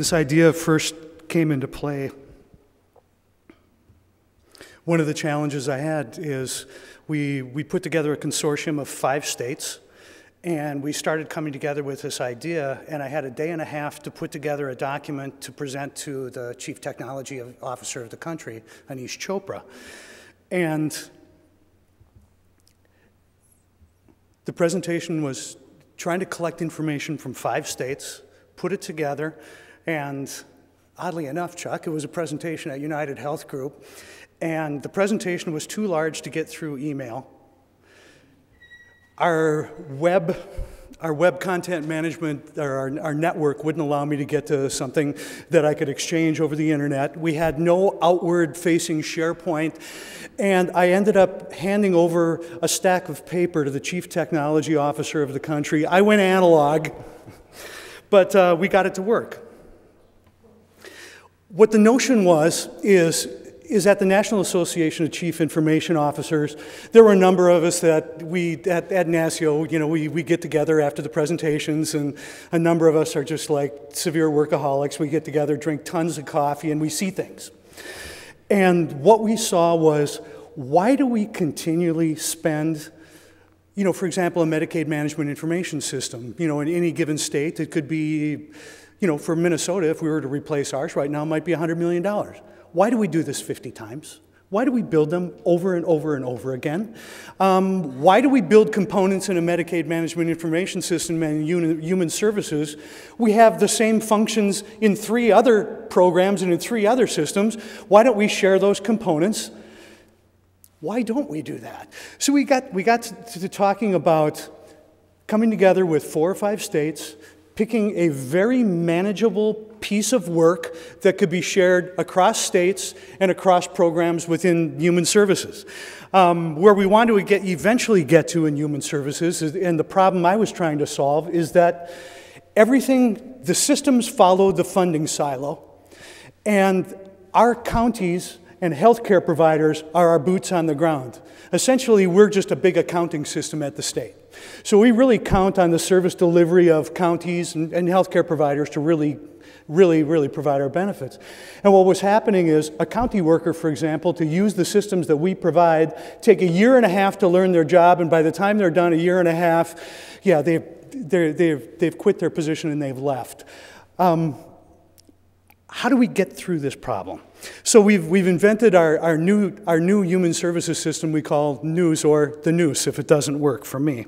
this idea first came into play, one of the challenges I had is we put together a consortium of 5 states, and we started coming together with this idea, and I had a day and a half to put together a document to present to the Chief Technology Officer of the country, Anish Chopra. And the presentation was trying to collect information from 5 states, put it together, and oddly enough, Chuck, it was a presentation at United Health Group, and the presentation was too large to get through email. Our web content management, or our network wouldn't allow me to get to something that I could exchange over the internet. We had no outward-facing SharePoint, and I ended up handing over a stack of paper to the Chief Technology Officer of the country. I went analog, but we got it to work. What the notion was is at the National Association of Chief Information Officers, there were a number of us that at NASIO, you know, we get together after the presentations, and a number of us are just like severe workaholics. We get together, drink tons of coffee, and we see things. And what we saw was, why do we continually spend, you know, for example, a Medicaid management information system, you know, in any given state, it could be, you know, for Minnesota, if we were to replace ours right now, it might be $100 million. Why do we do this 50 times? Why do we build them over and over and over again? Why do we build components in a Medicaid management information system and human services? We have the same functions in 3 other programs and in 3 other systems. Why don't we share those components? Why don't we do that? So we got to talking about coming together with 4 or 5 states, picking a very manageable piece of work that could be shared across states and across programs within human services. Where we want to eventually get to in human services, and the problem I was trying to solve, is that the systems follow the funding silo, and our counties and healthcare providers are our boots on the ground. Essentially, we're just a big accounting system at the state. So we really count on the service delivery of counties and healthcare providers to really provide our benefits. And what was happening is a county worker, for example, to use the systems that we provide, take a year and a half to learn their job, and by the time they're done a year and a half, yeah, they've quit their position and they've left. How do we get through this problem? So we've invented our new human services system we call NEWS, or the Noose if it doesn't work for me.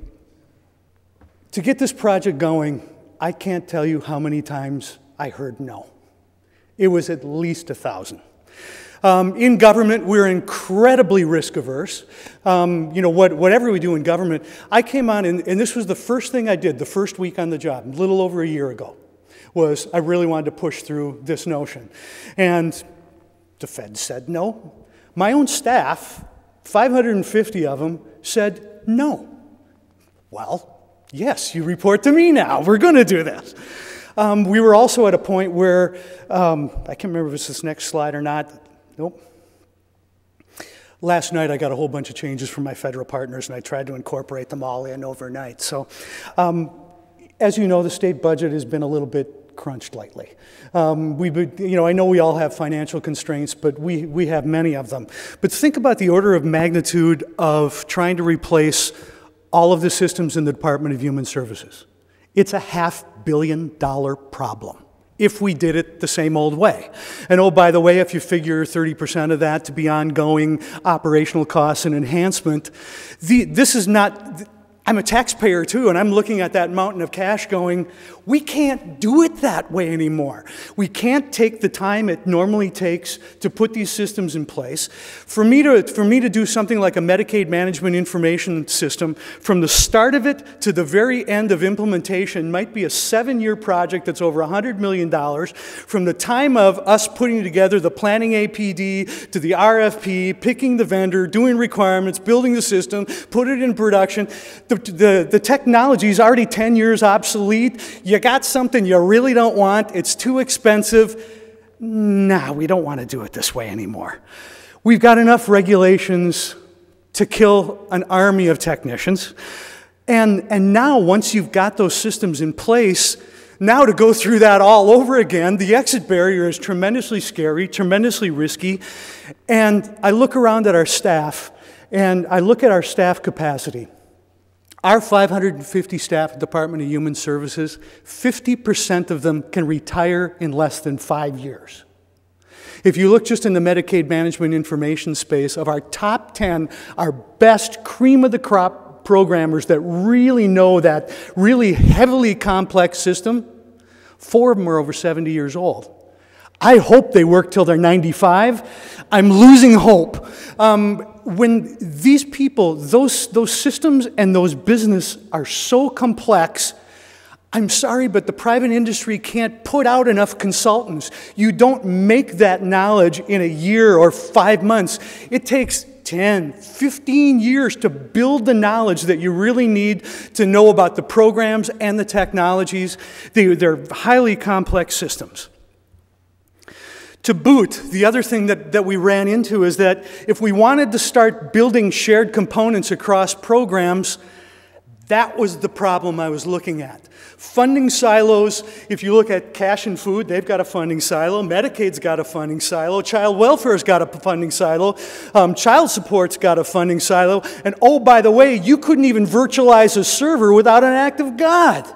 To get this project going, I can't tell you how many times I heard no. It was at least 1,000. In government, we're incredibly risk averse. You know, whatever we do in government, I came on, and this was the first thing I did the first week on the job, a little over a year ago, was I really wanted to push through this notion. And the Fed said no. My own staff, 550 of them, said no. Well, yes, you report to me now. We're going to do this. We were also at a point where, I can't remember if it's this next slide or not. Nope. Last night I got a whole bunch of changes from my federal partners, and I tried to incorporate them all in overnight. So, as you know, the state budget has been a little bit crunched lately. You know, I know we all have financial constraints, but we have many of them. But think about the order of magnitude of trying to replace all of the systems in the Department of Human Services. It's a $500 million problem if we did it the same old way. And oh, by the way, if you figure 30% of that to be ongoing operational costs and enhancement, this is not... I'm a taxpayer too, and I'm looking at that mountain of cash going, we can't do it that way anymore. We can't take the time it normally takes to put these systems in place. For me to do something like a Medicaid management information system, from the start of it to the very end of implementation might be a 7-year project that's over $100 million. From the time of us putting together the planning APD to the RFP, picking the vendor, doing requirements, building the system, put it in production, the technology is already 10 years obsolete. You got something you really don't want. It's too expensive. Nah, we don't want to do it this way anymore. We've got enough regulations to kill an army of technicians. And now, once you've got those systems in place, Now to go through that all over again, the exit barrier is tremendously scary, tremendously risky. And I look around at our staff, and I look at our staff capacity. Our 550 staff at the Department of Human Services, 50% of them can retire in less than 5 years. If you look just in the Medicaid management information space, of our top 10, our best cream of the crop programmers that really know that really heavily complex system, 4 of them are over 70 years old. I hope they work till they're 95. I'm losing hope. When these people, those systems and those business are so complex, I'm sorry, but the private industry can't put out enough consultants. You don't make that knowledge in a year or 5 months. It takes 10, 15 years to build the knowledge that you really need to know about the programs and the technologies. They're highly complex systems. To boot, the other thing that we ran into is that if we wanted to start building shared components across programs, that was the problem I was looking at. Funding silos, if you look at cash and food, they've got a funding silo. Medicaid's got a funding silo. Child welfare's got a funding silo. Child support's got a funding silo. And oh, by the way, you couldn't even virtualize a server without an act of God.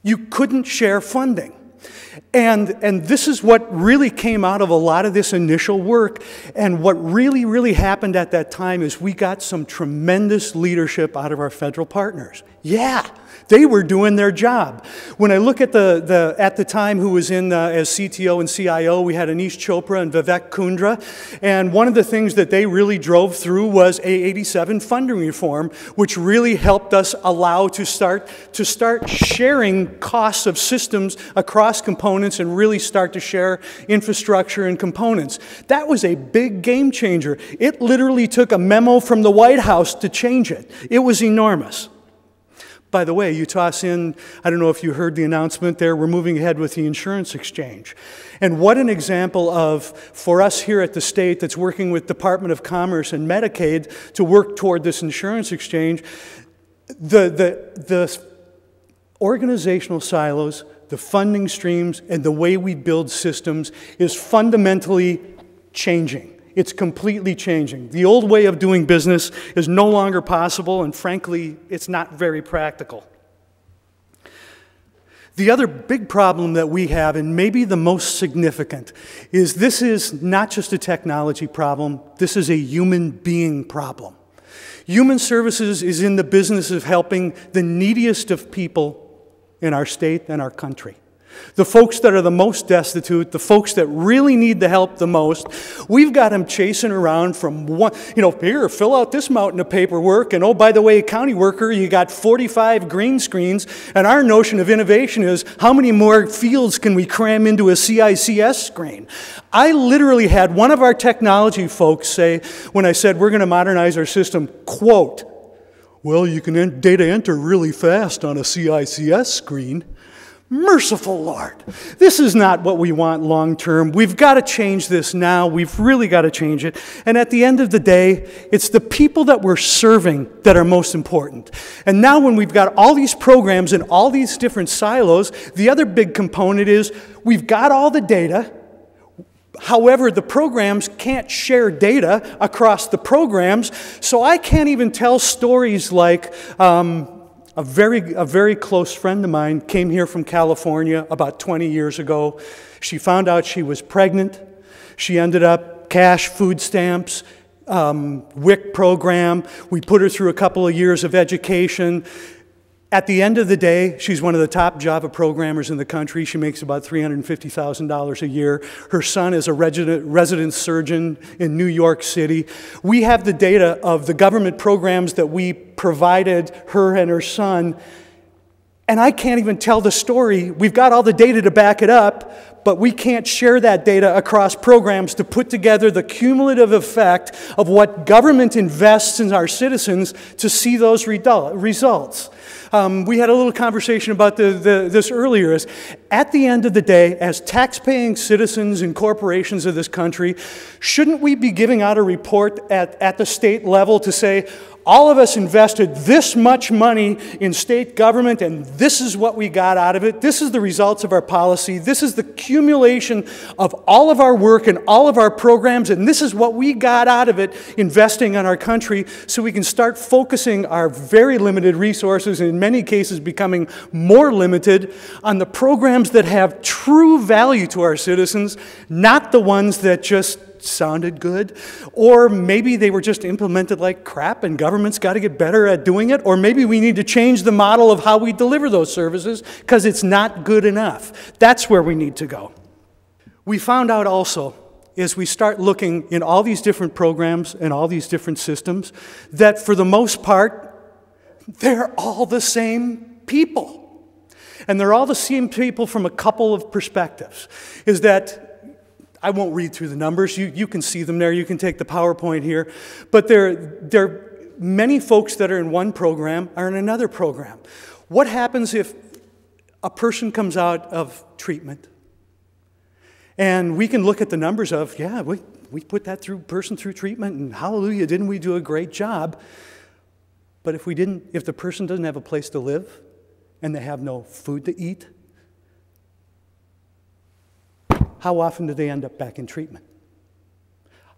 You couldn't share funding. And this is what really came out of a lot of this initial work. And what really, really happened at that time is we got some tremendous leadership out of our federal partners. Yeah, they were doing their job. When I look at at the time who was in as CTO and CIO, we had Anish Chopra and Vivek Kundra. And one of the things that they really drove through was A87 funding reform, which really helped us allow to start sharing costs of systems across components and really start to share infrastructure and components. That was a big game changer. It literally took a memo from the White House to change it. It was enormous. By the way, you toss in, I don't know if you heard the announcement there, we're moving ahead with the insurance exchange. And what an example of, for us here at the state that's working with Department of Commerce and Medicaid to work toward this insurance exchange, the organizational silos, the funding streams, and the way we build systems is fundamentally changing. It's completely changing. The old way of doing business is no longer possible, and frankly, it's not very practical. The other big problem that we have, and maybe the most significant, is this is not just a technology problem, this is a human being problem. Human Services is in the business of helping the neediest of people in our state and our country. The folks that are the most destitute, the folks that really need the help the most, we've got them chasing around from one, here, fill out this mountain of paperwork, and oh, by the way, county worker, you got 45 green screens, and our notion of innovation is how many more fields can we cram into a CICS screen? I literally had one of our technology folks say, when I said we're going to modernize our system, quote, well, you can data enter really fast on a CICS screen. Merciful Lord, this is not what we want long term. We've got to change this now. We've really got to change it. And at the end of the day, it's the people that we're serving that are most important. And now when we've got all these programs and all these different silos, the other big component is we've got all the data. However, the programs can't share data across the programs, so I can't even tell stories like a very close friend of mine came here from California about 20 years ago. She found out she was pregnant. She ended up cash, food stamps, WIC program. We put her through a couple of years of education. At the end of the day, she's one of the top Java programmers in the country. She makes about $350,000 a year. Her son is a resident surgeon in New York City. We have the data of the government programs that we provided her and her son, and I can't even tell the story. We've got all the data to back it up, but we can't share that data across programs to put together the cumulative effect of what government invests in our citizens to see those results. We had a little conversation about this earlier. Is at the end of the day, as tax-paying citizens and corporations of this country, shouldn't we be giving out a report at the state level to say, all of us invested this much money in state government, and this is what we got out of it. This is the results of our policy. This is the accumulation of all of our work and all of our programs, and this is what we got out of it investing in our country, so we can start focusing our very limited resources, and in many cases becoming more limited, on the programs that have true value to our citizens, not the ones that just sounded good, or maybe they were just implemented like crap and government's got to get better at doing it, or maybe we need to change the model of how we deliver those services because it's not good enough. That's where we need to go. We found out also, as we start looking in all these different programs and all these different systems, that for the most part, they're all the same people. And they're all the same people from a couple of perspectives. Is that I won't read through the numbers. You can see them there. You can take the PowerPoint here. But many folks that are in one program are in another program. What happens if a person comes out of treatment? And we can look at the numbers of, yeah, we put that person through treatment, and hallelujah, didn't we do a great job? But if the person doesn't have a place to live and they have no food to eat, how often do they end up back in treatment?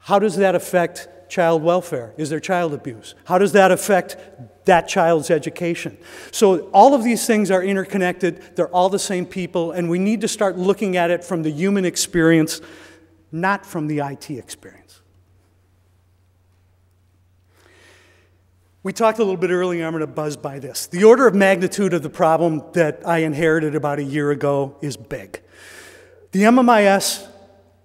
How does that affect child welfare? Is there child abuse? How does that affect that child's education? So all of these things are interconnected. They're all the same people, and we need to start looking at it from the human experience, not from the IT experience. We talked a little bit earlier, I'm going to buzz by this. The order of magnitude of the problem that I inherited about a year ago is big. The MMIS,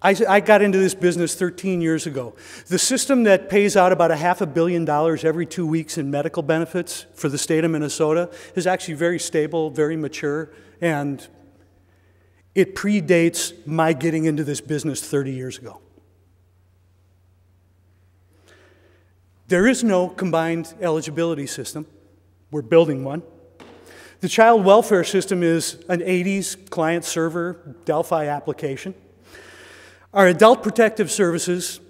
I got into this business 13 years ago. The system that pays out about $500 million every 2 weeks in medical benefits for the state of Minnesota is actually very stable, very mature, and it predates my getting into this business 30 years ago. There is no combined eligibility system. We're building one. The child welfare system is an 80s client-server Delphi application. Our adult protective services,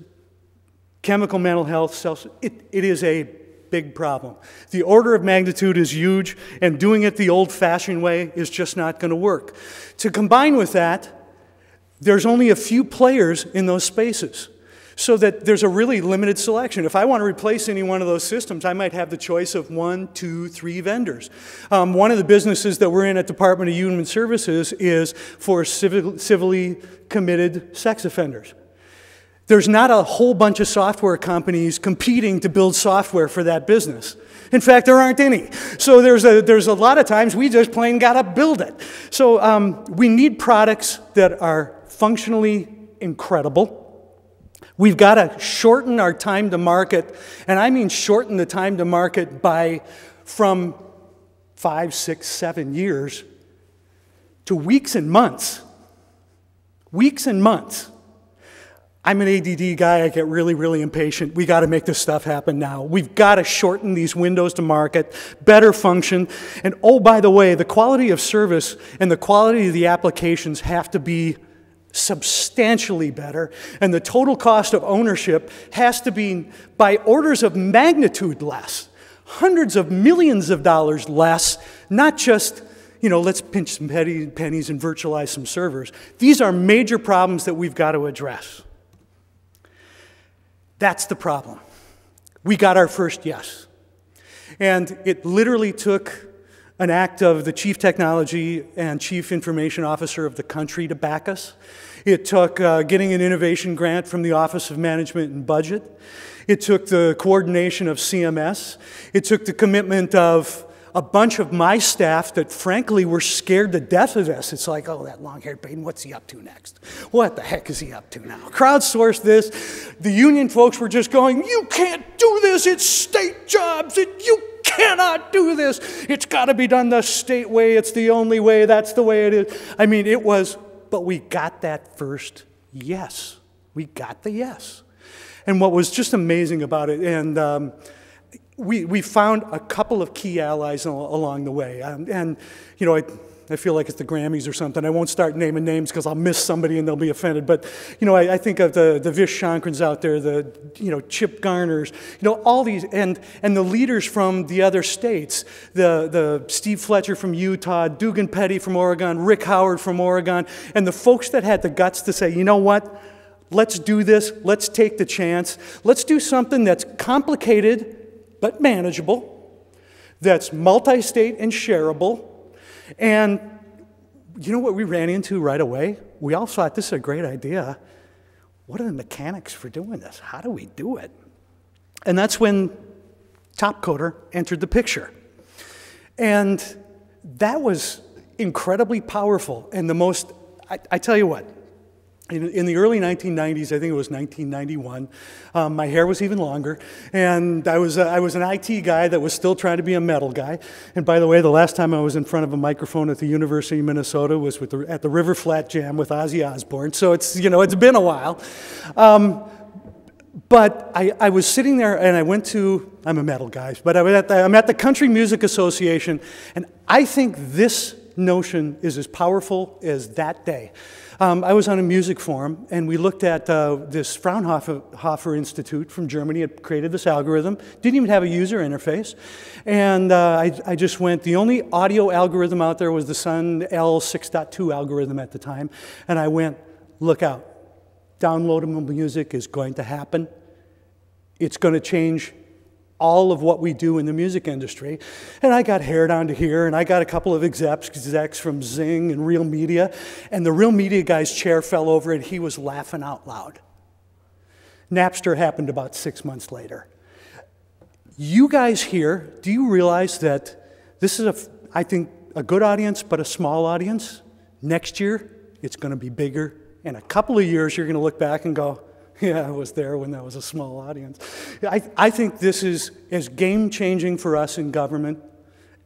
chemical mental health, it is a big problem. The order of magnitude is huge, and doing it the old-fashioned way is just not going to work. To combine with that, there's only a few players in those spaces, so that there's a really limited selection. If I want to replace any one of those systems, I might have the choice of 1, 2, 3 vendors. One of the businesses that we're in at Department of Human Services is for civilly committed sex offenders. There's not a whole bunch of software companies competing to build software for that business. In fact, there aren't any. So there's a lot of times we just plain gotta build it. So we need products that are functionally incredible. We've got to shorten our time to market, and I mean shorten the time to market from 5, 6, 7 years to weeks and months. Weeks and months. I'm an ADD guy. I get really, really impatient. We got to make this stuff happen now. We've got to shorten these windows to market, better function, and oh, by the way, the quality of service and the quality of the applications have to be substantially better, and the total cost of ownership has to be by orders of magnitude less, hundreds of millions of dollars less, not just, let's pinch some pennies and virtualize some servers. These are major problems that we've got to address. That's the problem. We got our first yes. And it literally took an act of the Chief Technology and Chief Information Officer of the country to back us. It took getting an innovation grant from the Office of Management and Budget. It took the coordination of CMS. It took the commitment of a bunch of my staff that frankly were scared to death of this. It's like, oh, that long-haired Baden, what's he up to next? What the heck is he up to now? Crowdsource this. The union folks were just going, you can't do this, it's state jobs, you cannot do this. It's got to be done the state way, it's the only way, that's the way it is. I mean, it was but we got that first yes. We got the yes. And what was just amazing about it, and we found a couple of key allies along the way. And you know, I feel like it's the Grammys or something. I won't start naming names because I'll miss somebody and they'll be offended. But you know, I think of the Vish Shankrans out there, the Chip Garners, all these, and the leaders from the other states, the Steve Fletcher from Utah, Dugan Petty from Oregon, Rick Howard from Oregon, and the folks that had the guts to say, you know what? Let's do this. Let's take the chance. Let's do something that's complicated but manageable, that's multi-state and shareable. And you know what we ran into right away? We all thought this is a great idea. What are the mechanics for doing this? How do we do it? And that's when TopCoder entered the picture. And that was incredibly powerful. And the most, I tell you what, in the early 1990s, I think it was 1991, my hair was even longer, and I was an IT guy that was still trying to be a metal guy. And by the way, the last time I was in front of a microphone at the University of Minnesota was at the River Flat Jam with Ozzy Osbourne, so it's been a while. But I was sitting there, and I'm a metal guy, but I'm at the Country Music Association, and I think this notion is as powerful as that day. I was on a music forum, and we looked at this Fraunhofer Institute from Germany had created this algorithm, didn't even have a user interface, and I just went, the only audio algorithm out there was the Sun L6.2 algorithm at the time, and I went, look out, downloadable music is going to happen. It's going to change all of what we do in the music industry. And I got hair down to here, and I got a couple of execs from Zing and Real Media, and the Real Media guy's chair fell over, and he was laughing out loud. Napster happened about 6 months later. You guys here, do you realize that this is, I think, a good audience, but a small audience? Next year, it's going to be bigger. In a couple of years, you're going to look back and go, yeah, I was there when that was a small audience. I think this is as game-changing for us in government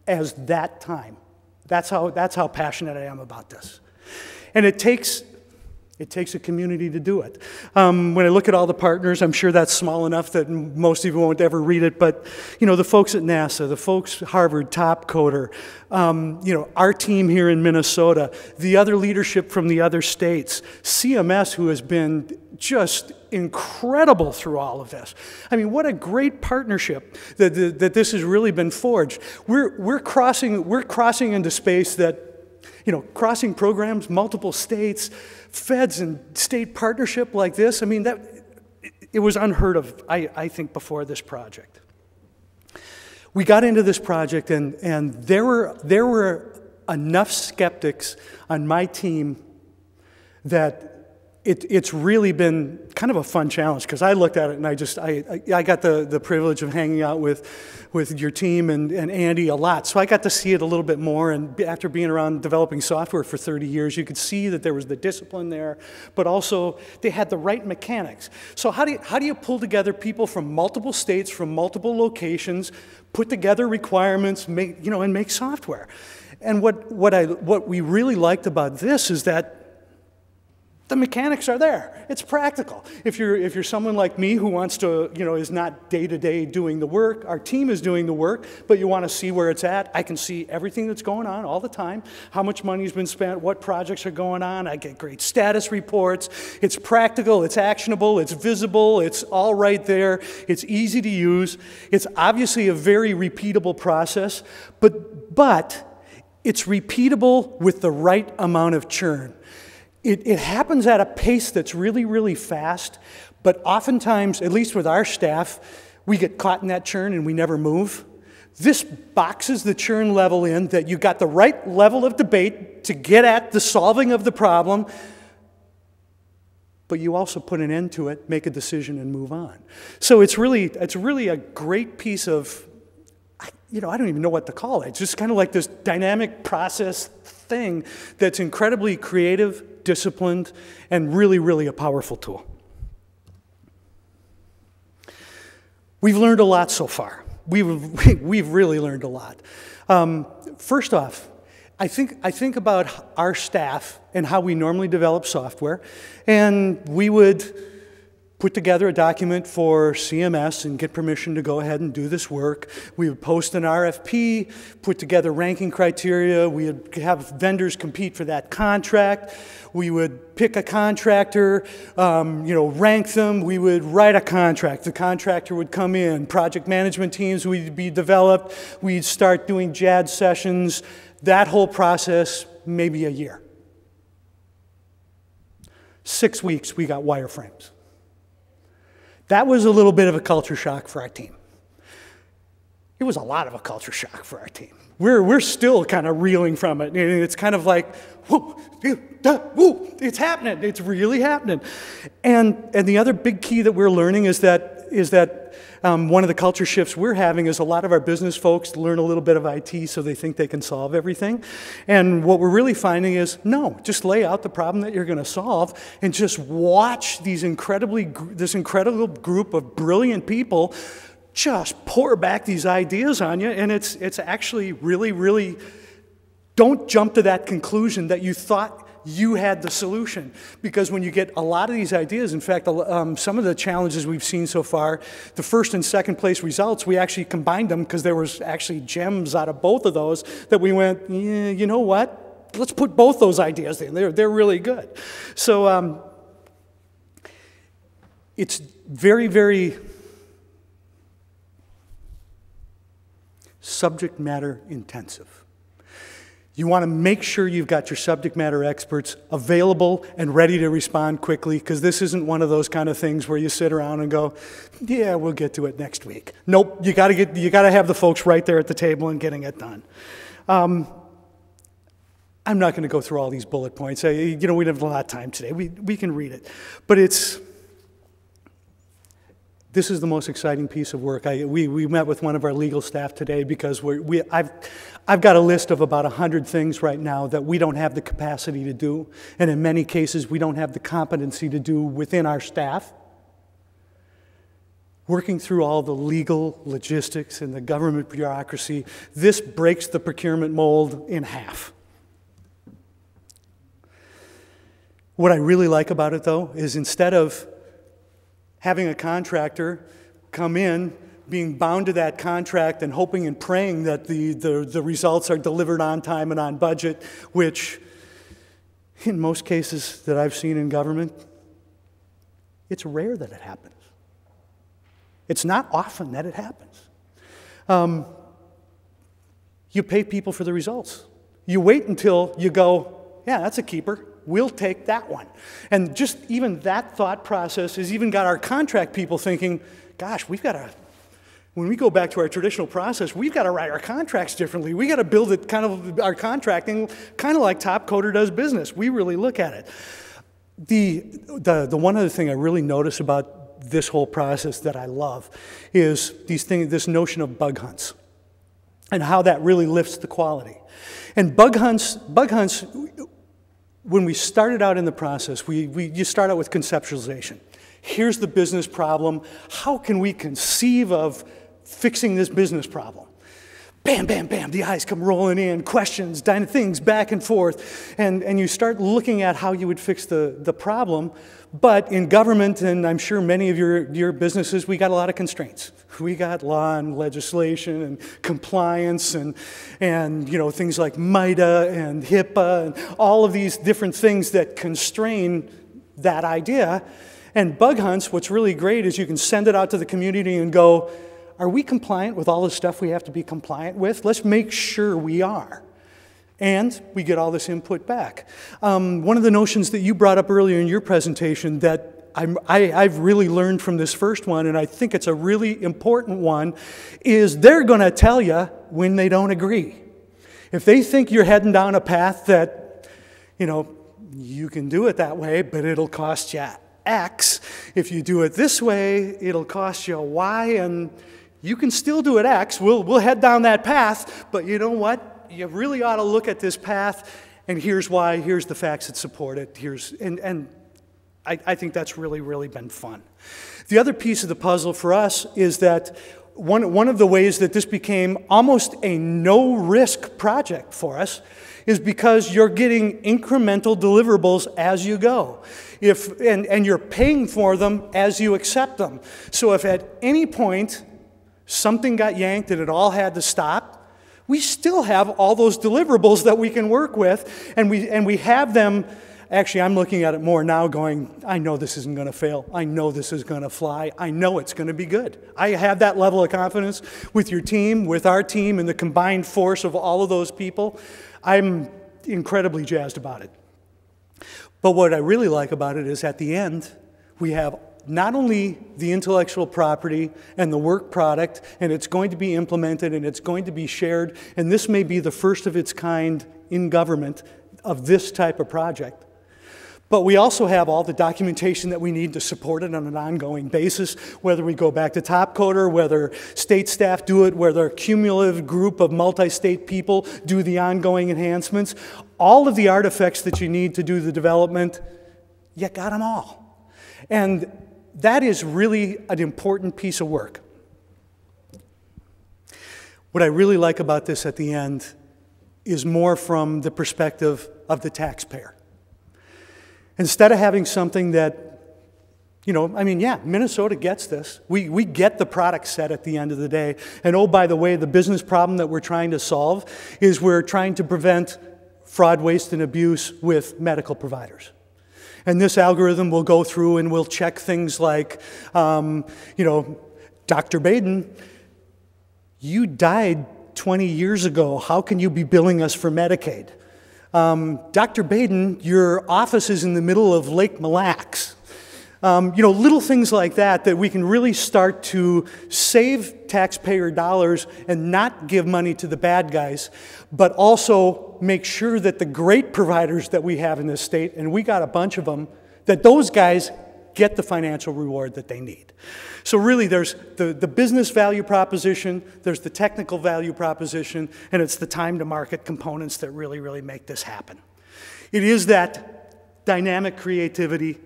as that time. That's how passionate I am about this. And it takes a community to do it. When I look at all the partners, I'm sure that's small enough that most of you won't ever read it, but the folks at NASA, the folks at Harvard, TopCoder, our team here in Minnesota, the other leadership from the other states, CMS, who has been just incredible through all of this. I mean, what a great partnership that this has really been forged. We're crossing into space that, crossing programs, multiple states, feds and state partnership like this. I mean, it was unheard of, I think, before this project. We got into this project, and there were enough skeptics on my team that it's really been kind of a fun challenge, because I looked at it and I got the privilege of hanging out with your team and Andy a lot, so I got to see it a little bit more. And after being around developing software for 30 years, you could see that there was the discipline there, but also they had the right mechanics. So how do you pull together people from multiple states, from multiple locations, put together requirements, and make software? And what we really liked about this is that the mechanics are there. It's practical. If you're someone like me who wants to, is not day-to-day doing the work, our team is doing the work, but you want to see where it's at, I can see everything that's going on all the time, how much money's been spent, what projects are going on, I get great status reports. It's practical, it's actionable, it's visible, it's all right there, it's easy to use. It's obviously a very repeatable process, but it's repeatable with the right amount of churn. It happens at a pace that's really, really fast, but oftentimes, at least with our staff, we get caught in that churn and we never move. This boxes the churn level in, that you got the right level of debate to get at the solving of the problem, but you also put an end to it, make a decision, and move on. So it's really a great piece of, I don't even know what to call it. It's just kind of like this dynamic process thing that's incredibly creative, disciplined, and really, really a powerful tool. We've learned a lot so far. We've really learned a lot. First off, I think about our staff and how we normally develop software, and we would put together a document for CMS and get permission to go ahead and do this work. We would post an RFP, put together ranking criteria. We would have vendors compete for that contract. We would pick a contractor, rank them. We would write a contract. The contractor would come in. Project management teams would be developed. We'd start doing JAD sessions. That whole process, maybe a year. 6 weeks, we got wireframes. That was a little bit of a culture shock for our team. It was a lot of a culture shock for our team. We're still kind of reeling from it. And it's kind of like, whoa, it's happening. It's really happening. And the other big key that we're learning is that one of the culture shifts we're having is a lot of our business folks learn a little bit of IT so they think they can solve everything. And what we're really finding is, no, just lay out the problem that you're going to solve and just watch this incredible group of brilliant people just pour back these ideas on you. And it's actually really, really, don't jump to that conclusion that you thought you had the solution. Because when you get a lot of these ideas, in fact, some of the challenges we've seen so far, the first and second place results, we actually combined them because there was actually gems out of both of those that we went, yeah, you know what? Let's put both those ideas in. They're really good. So it's very, very subject matter intensive. You want to make sure you've got your subject matter experts available and ready to respond quickly, because this isn't one of those kind of things where you sit around and go, yeah, we'll get to it next week. Nope, you got to have the folks right there at the table and getting it done. I'm not going to go through all these bullet points. We don't have a lot of time today. We can read it. But this is the most exciting piece of work. We met with one of our legal staff today because I've got a list of about 100 things right now that we don't have the capacity to do, and in many cases we don't have the competency to do within our staff. Working through all the legal logistics and the government bureaucracy, this breaks the procurement mold in half. What I really like about it, though, is instead of having a contractor come in, being bound to that contract and hoping and praying that the results are delivered on time and on budget, which in most cases that I've seen in government, it's rare that it happens. It's not often that it happens. You pay people for the results. You wait until you go, yeah, that's a keeper. We'll take that one. And just even that thought process has even got our contract people thinking, gosh, when we go back to our traditional process, we've got to write our contracts differently. We've got to build it our contracting kind of like TopCoder does business. We really look at it. The one other thing I really notice about this whole process that I love is this notion of bug hunts and how that really lifts the quality. And bug hunts, when we started out in the process, you start out with conceptualization. Here's the business problem. How can we conceive of fixing this business problem? Bam, bam, bam, the eyes come rolling in, questions, things back and forth, and you start looking at how you would fix the problem. But in government, and I'm sure many of your businesses, we got a lot of constraints. We got law and legislation and compliance and things like MITA and HIPAA and all of these different things that constrain that idea. And bug hunts, what's really great is you can send it out to the community and go, are we compliant with all the stuff we have to be compliant with? Let's make sure we are. And we get all this input back. One of the notions that you brought up earlier in your presentation that I've really learned from this first one, and I think it's a really important one, is they're going to tell you when they don't agree. If they think you're heading down a path that, you can do it that way, but it'll cost you X. If you do it this way, it'll cost you Y, and you can still do it X. We'll head down that path, but you know what? You really ought to look at this path, and here's why, here's the facts that support it, and I think that's really, really been fun. The other piece of the puzzle for us is that one of the ways that this became almost a no-risk project for us is because you're getting incremental deliverables as you go. And you're paying for them as you accept them. So if at any point something got yanked and it all had to stop, we still have all those deliverables that we can work with, and we have them. Actually, I'm looking at it more now going, I know this isn't going to fail. I know this is going to fly. I know it's going to be good. I have that level of confidence with your team, with our team, and the combined force of all of those people. I'm incredibly jazzed about it. But what I really like about it is at the end, we have not only the intellectual property and the work product, and it's going to be implemented and it's going to be shared, and this may be the first of its kind in government of this type of project. But we also have all the documentation that we need to support it on an ongoing basis, whether we go back to TopCoder, whether state staff do it, whether a cumulative group of multi-state people do the ongoing enhancements. All of the artifacts that you need to do the development, you got them all. And that is really an important piece of work. What I really like about this at the end is more from the perspective of the taxpayer. Instead of having something that, yeah, Minnesota gets this. We get the product set at the end of the day. And oh, by the way, the business problem that we're trying to solve is we're trying to prevent fraud, waste, and abuse with medical providers. And this algorithm will go through and will check things like, Dr. Baden, you died 20 years ago. How can you be billing us for Medicaid? Dr. Baden, your office is in the middle of Lake Mille Lacs. Little things like that we can really start to save taxpayer dollars and not give money to the bad guys, but also make sure that the great providers that we have in this state, and we got a bunch of them, that those guys get the financial reward that they need. So really there's the business value proposition, there's the technical value proposition, and it's the time to market components that really, really make this happen. It is that dynamic creativity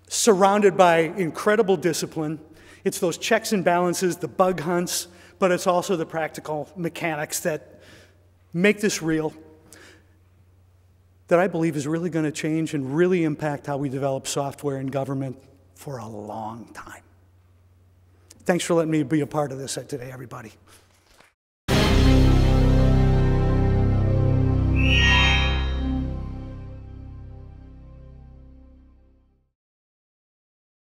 surrounded by incredible discipline. It's those checks and balances, the bug hunts, but it's also the practical mechanics that make this real, that I believe is really going to change and really impact how we develop software in government for a long time. Thanks for letting me be a part of this today, everybody.